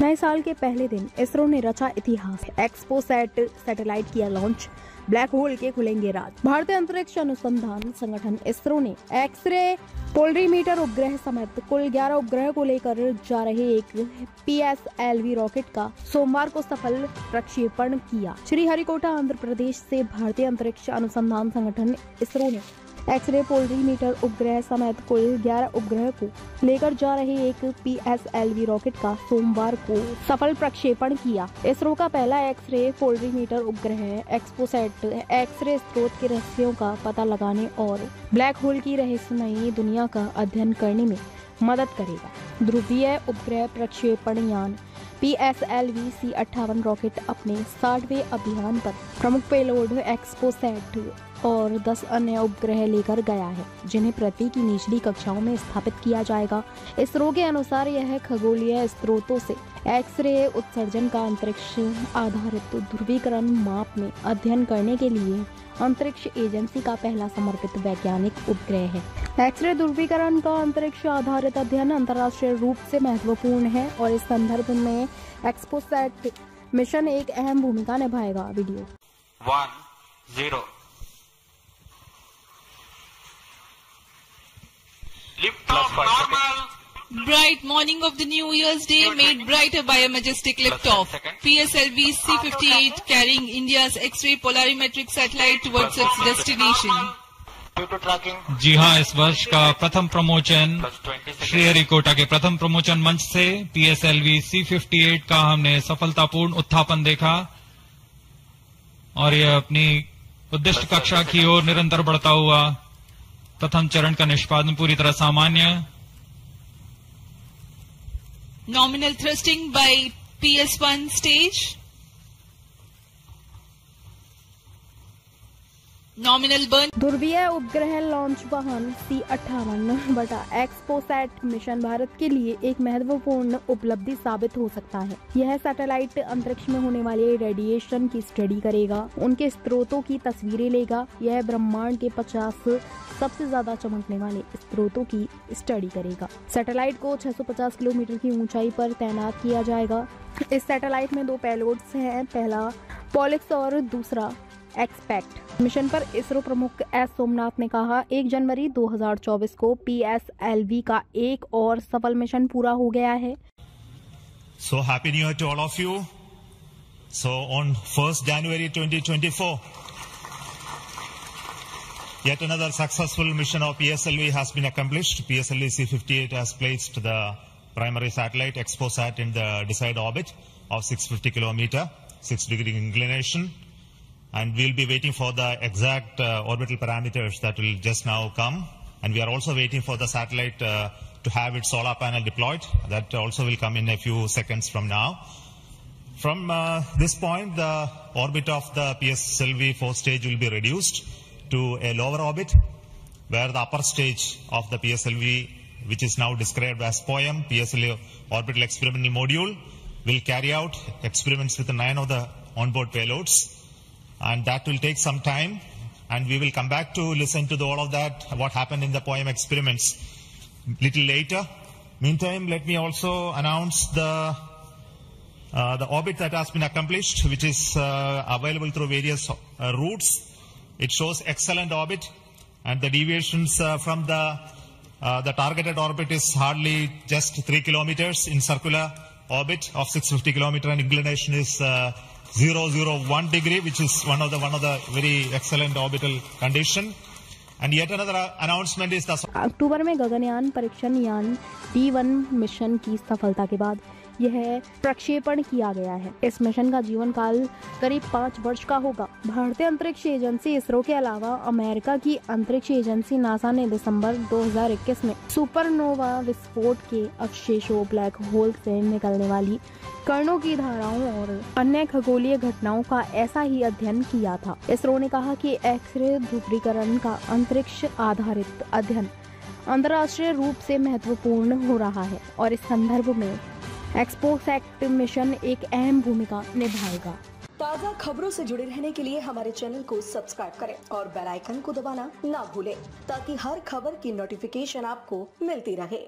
नए साल के पहले दिन इसरो ने रचा इतिहास। एक्सपोसैट सैटेलाइट किया लॉन्च। ब्लैक होल के खुलेंगे राज। भारतीय अंतरिक्ष अनुसंधान संगठन इसरो ने एक्सरे पोलरीमीटर उपग्रह समेत कुल 11 उपग्रह को लेकर जा रहे एक PSLV रॉकेट का सोमवार को सफल प्रक्षेपण किया। श्रीहरिकोटा आंध्र प्रदेश से भारतीय अंतरिक्ष अनुसंधान संगठन इसरो ने एक्सरे पोलरीमीटर उपग्रह समेत कुल 11 उपग्रह को लेकर जा रहे एक PSLV रॉकेट का सोमवार को सफल प्रक्षेपण किया। इसरो का पहला एक्सरे पोलरीमीटर उपग्रह एक्सपोसैट एक्सरे स्रोत के रहस्यों का पता लगाने और ब्लैक होल की रहस्यमयी दुनिया का अध्ययन करने में मदद करेगा। ध्रुवीय उपग्रह प्रक्षेपण यान PSLV C58 रॉकेट अपने 60वें अभियान पर प्रमुख पेलोड एक्सपोसैट और 10 अन्य उपग्रह लेकर गया है, जिन्हें पृथ्वी की निचली कक्षाओं में स्थापित किया जाएगा। इसरो के अनुसार यह खगोलीय स्रोतों से एक्सरे उत्सर्जन का अंतरिक्ष आधारित ध्रुवीकरण माप में अध्ययन करने के लिए अंतरिक्ष एजेंसी का पहला समर्पित वैज्ञानिक उपग्रह है। एक्सरे ध्रुवीकरण का अंतरिक्ष आधारित अध्ययन अंतर्राष्ट्रीय रूप से महत्वपूर्ण है और इस संदर्भ में एक्सपोसैट मिशन एक अहम भूमिका निभाएगा। Video 1-0 Lift off normal. Bright morning of the New Year's Day made brighter by a majestic liftoff. PSLV C58 carrying India's X-ray polarimetric satellite towards its destination. जी हाँ, इस वर्ष का प्रथम प्रमोचन श्रीहरिकोटा के प्रथम प्रमोचन मंच से PSLV C58 का हमने सफलतापूर्ण उत्थापन देखा और यह अपनी उद्दिष्ट कक्षा की ओर निरंतर बढ़ता हुआ। प्रथम चरण का निष्पादन पूरी तरह सामान्य। Nominal thrusting by PS1 stage. Nominal burn. ध्रुवीय उपग्रह लॉन्च वाहन C58 बटा एक्सपोसैट मिशन भारत के लिए एक महत्वपूर्ण उपलब्धि साबित हो सकता है। यह सैटेलाइट अंतरिक्ष में होने वाले रेडिएशन की स्टडी करेगा, उनके स्रोतों की तस्वीरें लेगा। यह ब्रह्मांड के 50 सबसे ज्यादा चमकने वाले स्रोतों की स्टडी करेगा। सैटेलाइट को 650 किलोमीटर की ऊंचाई पर तैनात किया जाएगा। इस सैटेलाइट में 2 पेलोड्स हैं, पहला पोलिक्स और दूसरा एक्सपेक्ट। मिशन पर इसरो प्रमुख एस सोमनाथ ने कहा, 1 जनवरी 2024 को PSLV का एक और सफल मिशन पूरा हो गया है। So happy new year to all of you. So on 1st January 2024, yet another successful mission of PSLV has been accomplished. PSLV C58 has placed the primary satellite XPOSat in the desired orbit of 650 kilometer, 6-degree inclination. And we'll be waiting for the exact orbital parameters that will just now come. And we are also waiting for the satellite to have its solar panel deployed. That also will come in a few seconds from now. From this point, the orbit of the PSLV 4th stage will be reduced to a lower orbit, where the upper stage of the PSLV, which is now described as POEM, PSLV Orbital Experimental Module, will carry out experiments with 9 of the onboard payloads. And that will take some time, and we will come back to listen to all of that, what happened in the POEM experiments little later. Meantime, let me also announce the orbit that has been accomplished, which is available through various routes. It shows excellent orbit, and the deviations from the targeted orbit is hardly just 3 kilometers in circular orbit of 650 kilometer, and inclination is 001 degree, which is one of the very excellent orbital condition. And yet another announcement is the अक्टूबर में गगनयान परीक्षण यान D1 mission की सफलता के बाद यह प्रक्षेपण किया गया है। इस मिशन का जीवन काल करीब 5 वर्ष का होगा। भारतीय अंतरिक्ष एजेंसी इसरो के अलावा अमेरिका की अंतरिक्ष एजेंसी नासा ने दिसंबर 2021 में सुपरनोवा विस्फोट के अवशेषों, ब्लैक होल से निकलने वाली कणों की धाराओं और अन्य खगोलीय घटनाओं का ऐसा ही अध्ययन किया था। इसरो ने कहा कि एक्सरे ध्रुवीकरण का अंतरिक्ष आधारित अध्ययन अंतर्राष्ट्रीय रूप से महत्वपूर्ण हो रहा है और इस संदर्भ में एक्सपोसैट मिशन एक अहम भूमिका निभाएगा। ताज़ा खबरों से जुड़े रहने के लिए हमारे चैनल को सब्सक्राइब करें और बेल आइकन को दबाना ना भूलें, ताकि हर खबर की नोटिफिकेशन आपको मिलती रहे।